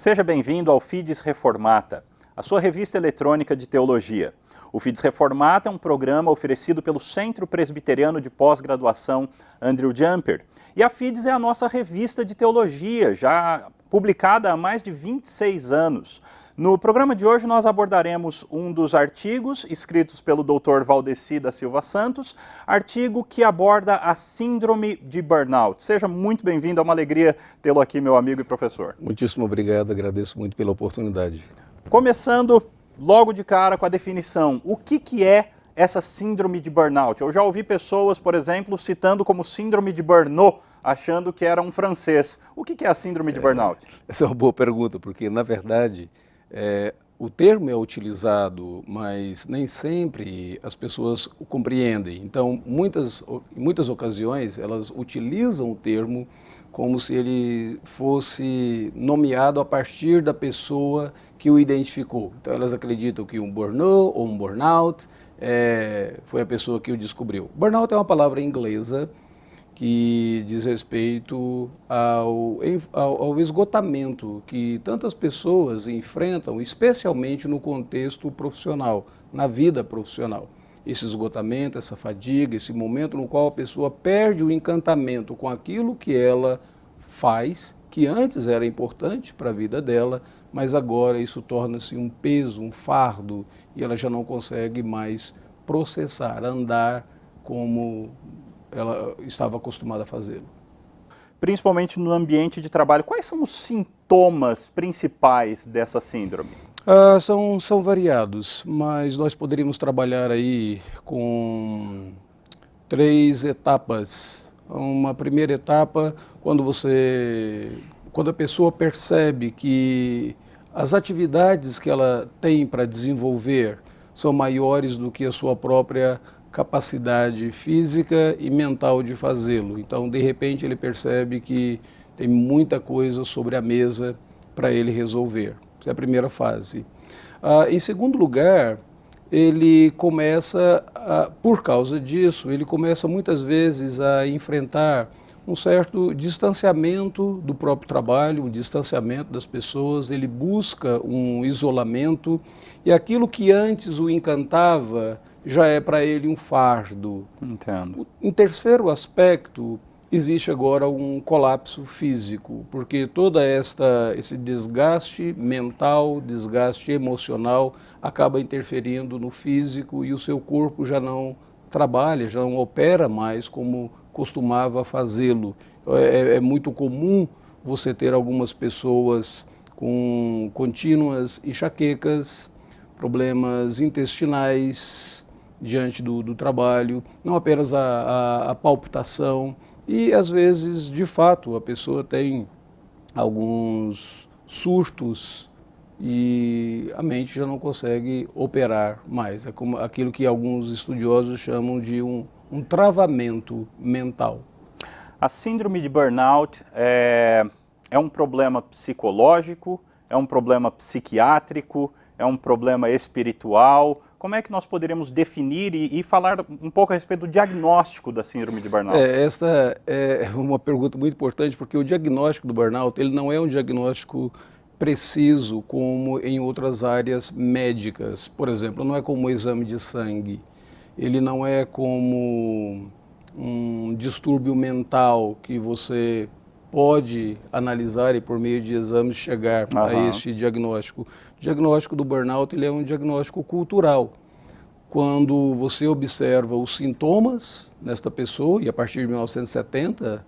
Seja bem-vindo ao Fides Reformata, a sua revista eletrônica de teologia. O Fides Reformata é um programa oferecido pelo Centro Presbiteriano de Pós-Graduação Andrew Jumper. E a Fides é a nossa revista de teologia, já publicada há mais de 26 anos. No programa de hoje nós abordaremos um dos artigos escritos pelo Dr. Valdeci da Silva Santos, artigo que aborda a síndrome de burnout. Seja muito bem-vindo, é uma alegria tê-lo aqui, meu amigo e professor. Muitíssimo obrigado, agradeço muito pela oportunidade. Começando logo de cara com a definição, o que é essa síndrome de burnout? Eu já ouvi pessoas, por exemplo, citando como síndrome de Burnout, achando que era um francês. O que é a síndrome de burnout? Essa é uma boa pergunta, porque na verdade o termo é utilizado, mas nem sempre as pessoas o compreendem. Então, em muitas ocasiões, elas utilizam o termo como se ele fosse nomeado a partir da pessoa que o identificou. Então, elas acreditam que um burnout ou um burnout foi a pessoa que o descobriu. Burnout é uma palavra inglesa que diz respeito ao esgotamento que tantas pessoas enfrentam, especialmente no contexto profissional, na vida profissional. Esse esgotamento, essa fadiga, esse momento no qual a pessoa perde o encantamento com aquilo que ela faz, que antes era importante para a vida dela, mas agora isso torna-se um peso, um fardo, e ela já não consegue mais processar, andar como ela estava acostumada a fazê-lo. Principalmente no ambiente de trabalho, quais são os sintomas principais dessa síndrome? São variados, mas nós poderíamos trabalhar aí com 3 etapas. Uma primeira etapa, quando a pessoa percebe que as atividades que ela tem para desenvolver são maiores do que a sua própria capacidade física e mental de fazê-lo. Então, de repente, ele percebe que tem muita coisa sobre a mesa para ele resolver. Essa é a primeira fase. Em segundo lugar, ele começa, por causa disso, ele começa muitas vezes a enfrentar um certo distanciamento do próprio trabalho, um distanciamento das pessoas, ele busca um isolamento e aquilo que antes o encantava já é para ele um fardo. Entendo. Em terceiro aspecto, existe agora um colapso físico, porque esse desgaste mental, desgaste emocional, acaba interferindo no físico e o seu corpo já não trabalha, já não opera mais como costumava fazê-lo. É muito comum você ter algumas pessoas com contínuas enxaquecas, problemas intestinais diante do trabalho, não apenas a palpitação, e às vezes, de fato, a pessoa tem alguns surtos e a mente já não consegue operar mais. É como aquilo que alguns estudiosos chamam de um travamento mental. A síndrome de burnout é um problema psicológico, é um problema psiquiátrico, é um problema espiritual? Como é que nós poderíamos definir e falar um pouco a respeito do diagnóstico da síndrome de burnout? Esta é uma pergunta muito importante, porque o diagnóstico do burnout ele não é um diagnóstico preciso como em outras áreas médicas. Por exemplo, não é como o exame de sangue, ele não é como um distúrbio mental que você pode analisar e por meio de exames chegar a este diagnóstico. O diagnóstico do burnout ele é um diagnóstico cultural. Quando você observa os sintomas nesta pessoa, e a partir de 1970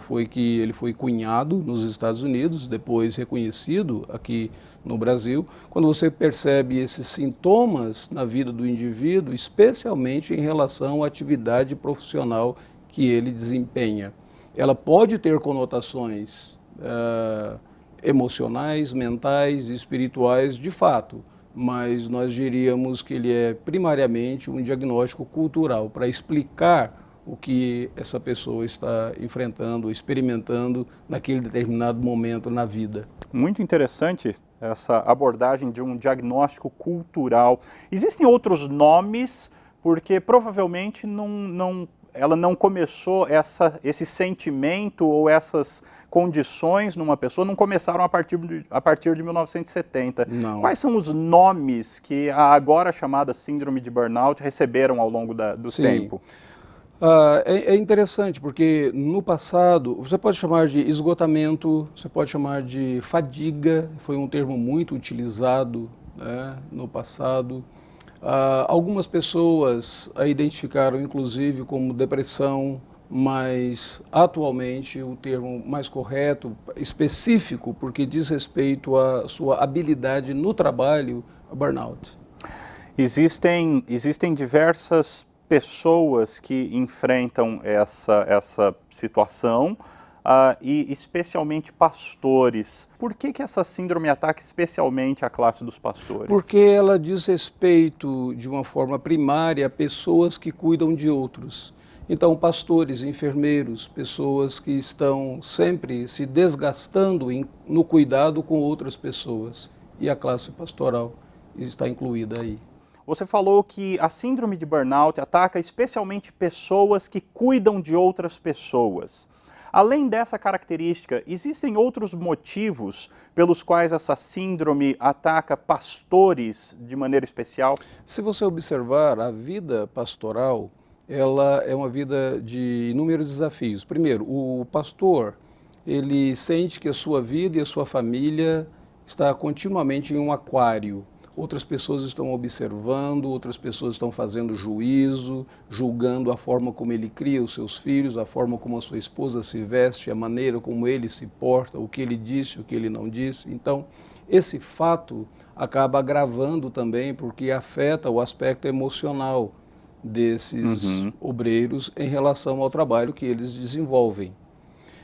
foi que ele foi cunhado nos Estados Unidos, depois reconhecido aqui no Brasil, quando você percebe esses sintomas na vida do indivíduo, especialmente em relação à atividade profissional que ele desempenha. Ela pode ter conotações emocionais, mentais, espirituais, de fato, mas nós diríamos que ele é primariamente um diagnóstico cultural para explicar o que essa pessoa está enfrentando, experimentando naquele determinado momento na vida. Muito interessante essa abordagem de um diagnóstico cultural. Existem outros nomes, porque provavelmente não ela não começou, esse sentimento ou essas condições numa pessoa não começaram a partir de 1970. Não. Quais são os nomes que a agora chamada síndrome de burnout receberam ao longo do Sim. tempo? É interessante, porque no passado, você pode chamar de esgotamento, você pode chamar de fadiga, foi um termo muito utilizado, né, no passado. Algumas pessoas a identificaram inclusive como depressão, mas atualmente o termo mais correto, específico, porque diz respeito à sua habilidade no trabalho, é burnout. Existem diversas pessoas que enfrentam essa situação, e especialmente pastores. Por que essa síndrome ataca especialmente a classe dos pastores? Porque ela diz respeito, de uma forma primária, a pessoas que cuidam de outros. Então, pastores, enfermeiros, pessoas que estão sempre se desgastando no cuidado com outras pessoas. E a classe pastoral está incluída aí. Você falou que a síndrome de burnout ataca especialmente pessoas que cuidam de outras pessoas. Além dessa característica, existem outros motivos pelos quais essa síndrome ataca pastores de maneira especial? Se você observar, a vida pastoral, ela é uma vida de inúmeros desafios. Primeiro, o pastor, ele sente que a sua vida e a sua família está continuamente em um aquário. Outras pessoas estão observando, outras pessoas estão fazendo juízo, julgando a forma como ele cria os seus filhos, a forma como a sua esposa se veste, a maneira como ele se porta, o que ele disse, o que ele não disse. Então, esse fato acaba agravando também, porque afeta o aspecto emocional desses obreiros em relação ao trabalho que eles desenvolvem.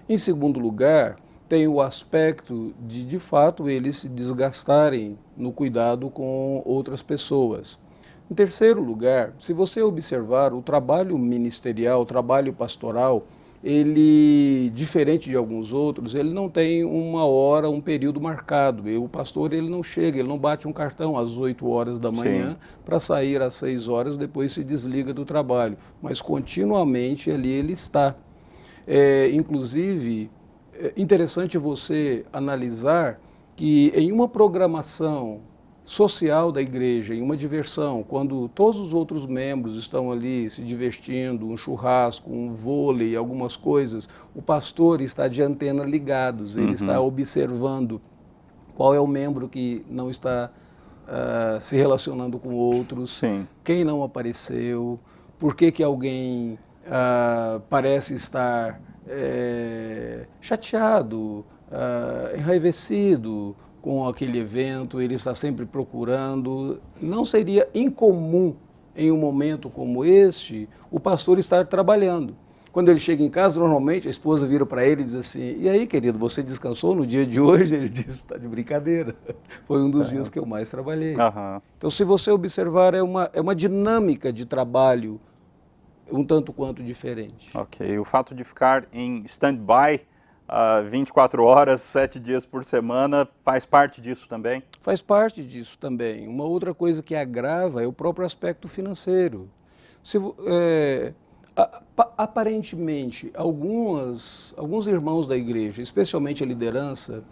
Em segundo lugar, tem o aspecto de fato, eles se desgastarem no cuidado com outras pessoas. Em terceiro lugar, se você observar o trabalho ministerial, o trabalho pastoral, ele, diferente de alguns outros, ele não tem uma hora, um período marcado. O pastor, ele não chega, ele não bate um cartão às 8 horas da manhã para sair às 6 horas, depois se desliga do trabalho. Mas continuamente ali ele está. Inclusive, é interessante você analisar que em uma programação social da igreja, em uma diversão, quando todos os outros membros estão ali se divertindo, um churrasco, um vôlei, algumas coisas, o pastor está de antena ligados, ele está observando qual é o membro que não está se relacionando com outros, quem não apareceu, por que alguém parece estar chateado, enraivecido com aquele evento, ele está sempre procurando. Não seria incomum, em um momento como este, o pastor estar trabalhando. Quando ele chega em casa, normalmente a esposa vira para ele e diz assim: e aí, querido, você descansou no dia de hoje? Ele diz: está de brincadeira, foi um dos dias que eu mais trabalhei. Então, se você observar, é uma dinâmica de trabalho um tanto quanto diferente. Ok, o fato de ficar em stand-by 24 horas, 7 dias por semana, faz parte disso também? Faz parte disso também. Uma outra coisa que agrava é o próprio aspecto financeiro. Aparentemente, alguns irmãos da igreja, especialmente a liderança,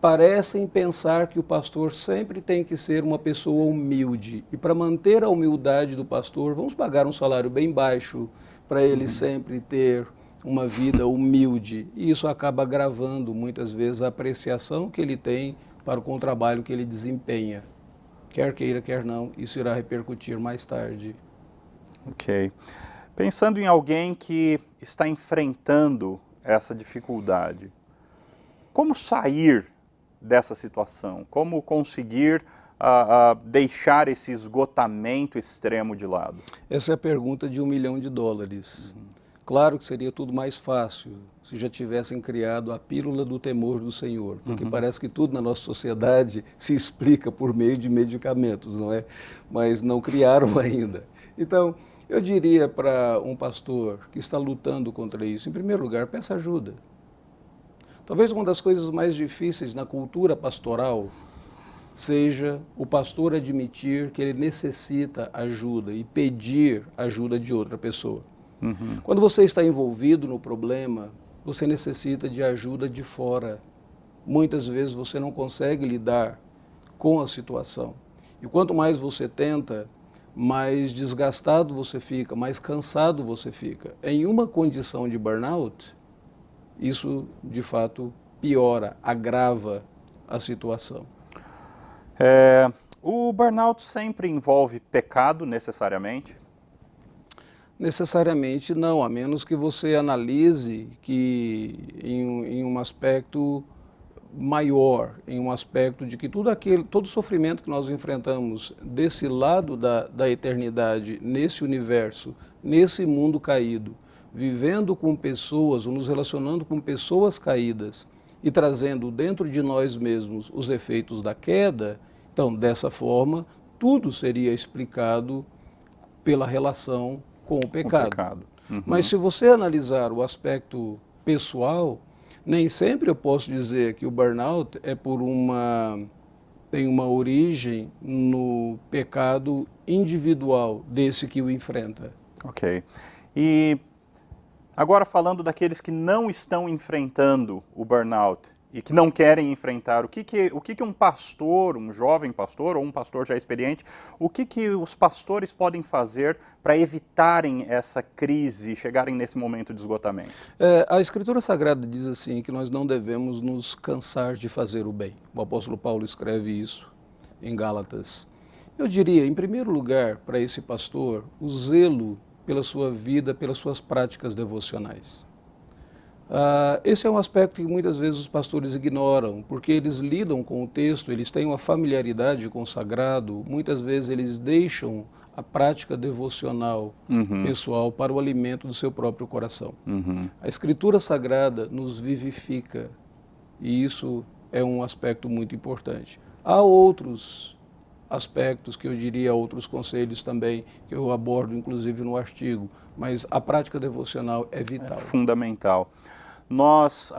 parecem pensar que o pastor sempre tem que ser uma pessoa humilde. E para manter a humildade do pastor, vamos pagar um salário bem baixo para ele sempre ter uma vida humilde. E isso acaba agravando, muitas vezes, a apreciação que ele tem com o trabalho que ele desempenha. Quer queira, quer não, isso irá repercutir mais tarde. Ok. Pensando em alguém que está enfrentando essa dificuldade, como sair dessa situação? Como conseguir deixar esse esgotamento extremo de lado? Essa é a pergunta de $1 milhão. Claro que seria tudo mais fácil se já tivessem criado a pílula do temor do Senhor, porque parece que tudo na nossa sociedade se explica por meio de medicamentos, não é? Mas não criaram ainda. Então, eu diria para um pastor que está lutando contra isso, em primeiro lugar, peça ajuda. Talvez uma das coisas mais difíceis na cultura pastoral seja o pastor admitir que ele necessita ajuda e pedir ajuda de outra pessoa. Quando você está envolvido no problema, você necessita de ajuda de fora. Muitas vezes você não consegue lidar com a situação. E quanto mais você tenta, mais desgastado você fica, mais cansado você fica. Em uma condição de burnout, isso de fato piora, agrava a situação. O burnout sempre envolve pecado, necessariamente? Necessariamente não, a menos que você analise que em um aspecto maior, em um aspecto de que todo sofrimento que nós enfrentamos desse lado da eternidade, nesse universo, nesse mundo caído, vivendo com pessoas ou nos relacionando com pessoas caídas e trazendo dentro de nós mesmos os efeitos da queda, então dessa forma tudo seria explicado pela relação com o pecado. Mas se você analisar o aspecto pessoal, nem sempre eu posso dizer que o burnout tem uma origem no pecado individual desse que o enfrenta. Ok. E agora falando daqueles que não estão enfrentando o burnout e que não querem enfrentar, o que um pastor, um jovem pastor ou um pastor já experiente, o que os pastores podem fazer para evitarem essa crise, chegarem nesse momento de esgotamento? A Escritura Sagrada diz assim que nós não devemos nos cansar de fazer o bem. O apóstolo Paulo escreve isso em Gálatas. Eu diria, em primeiro lugar, para esse pastor, o zelo pela sua vida, pelas suas práticas devocionais. Esse é um aspecto que muitas vezes os pastores ignoram, porque eles lidam com o texto, eles têm uma familiaridade com o sagrado, muitas vezes eles deixam a prática devocional pessoal para o alimento do seu próprio coração. A Escritura Sagrada nos vivifica e isso é um aspecto muito importante. Há outros aspectos que eu diria, outros conselhos também, que eu abordo inclusive no artigo, mas a prática devocional é vital. É fundamental. Nós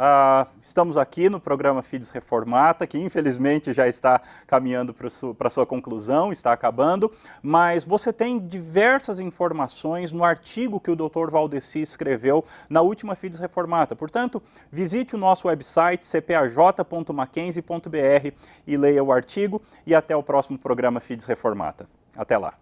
estamos aqui no programa Fides Reformata, que infelizmente já está caminhando para sua conclusão, está acabando, mas você tem diversas informações no artigo que o Dr. Valdeci escreveu na última Fides Reformata. Portanto, visite o nosso website cpaj.mackenzie.br e leia o artigo, e até o próximo programa Fides Reformata. Até lá.